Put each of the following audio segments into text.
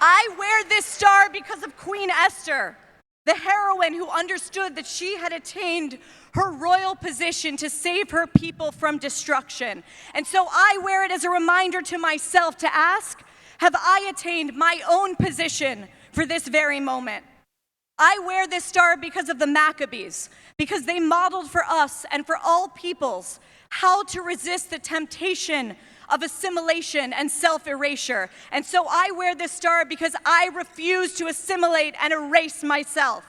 I wear this star because of Queen Esther, the heroine who understood that she had attained her royal position to save her people from destruction. And so I wear it as a reminder to myself to ask, have I attained my own position for this very moment? I wear this star because of the Maccabees, because they modeled for us and for all peoples how to resist the temptation of assimilation and self-erasure. And so I wear this star because I refuse to assimilate and erase myself.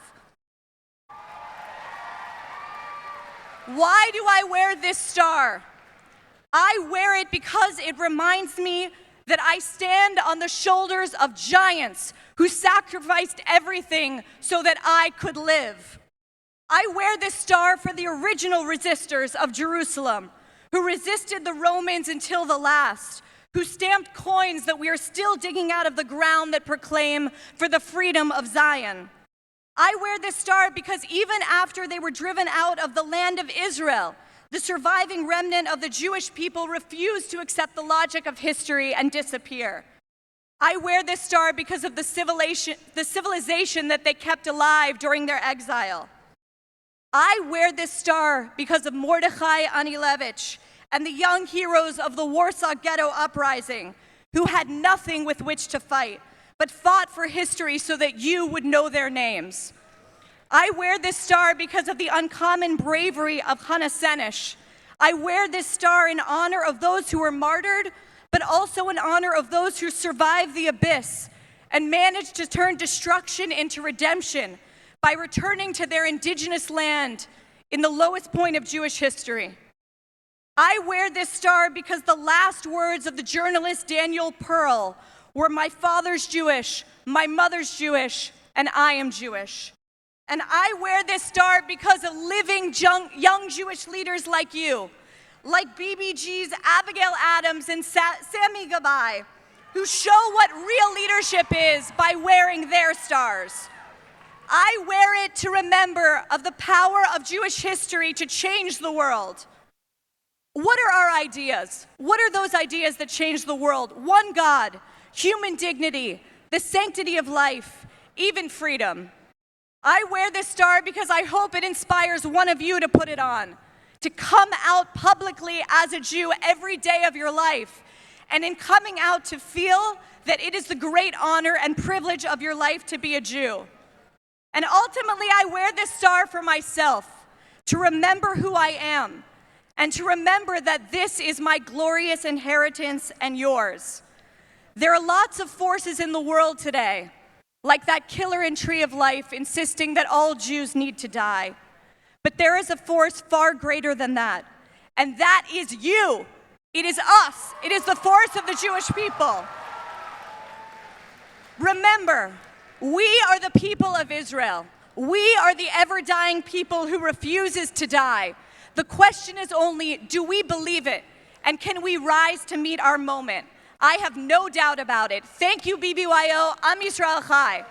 Why do I wear this star? I wear it because it reminds me that I stand on the shoulders of giants who sacrificed everything so that I could live. I wear this star for the original resistors of Jerusalem, who resisted the Romans until the last, who stamped coins that we are still digging out of the ground that proclaim for the freedom of Zion. I wear this star because even after they were driven out of the land of Israel, the surviving remnant of the Jewish people refused to accept the logic of history and disappear. I wear this star because of the civilization that they kept alive during their exile. I wear this star because of Mordechai Anilevich and the young heroes of the Warsaw Ghetto Uprising who had nothing with which to fight, but fought for history so that you would know their names. I wear this star because of the uncommon bravery of Hannah Senesh. I wear this star in honor of those who were martyred, but also in honor of those who survived the abyss and managed to turn destruction into redemption by returning to their indigenous land in the lowest point of Jewish history. I wear this star because the last words of the journalist Daniel Pearl were, "My father's Jewish, my mother's Jewish, and I am Jewish." And I wear this star because of living young Jewish leaders like you, like BBG's Abigail Adams and Sammy Gabai, who show what real leadership is by wearing their stars. I wear it to remember of the power of Jewish history to change the world. What are our ideas? What are those ideas that change the world? One God, human dignity, the sanctity of life, even freedom. I wear this star because I hope it inspires one of you to put it on, to come out publicly as a Jew every day of your life, and in coming out to feel that it is the great honor and privilege of your life to be a Jew. And ultimately, I wear this star for myself, to remember who I am, and to remember that this is my glorious inheritance and yours. There are lots of forces in the world today, like that killer in Tree of Life insisting that all Jews need to die. But there is a force far greater than that, and that is you. It is us. It is the force of the Jewish people. Remember, we are the people of Israel. We are the ever-dying people who refuses to die. The question is only, do we believe it? And can we rise to meet our moment? I have no doubt about it. Thank you, BBYO. Am Yisrael Chai.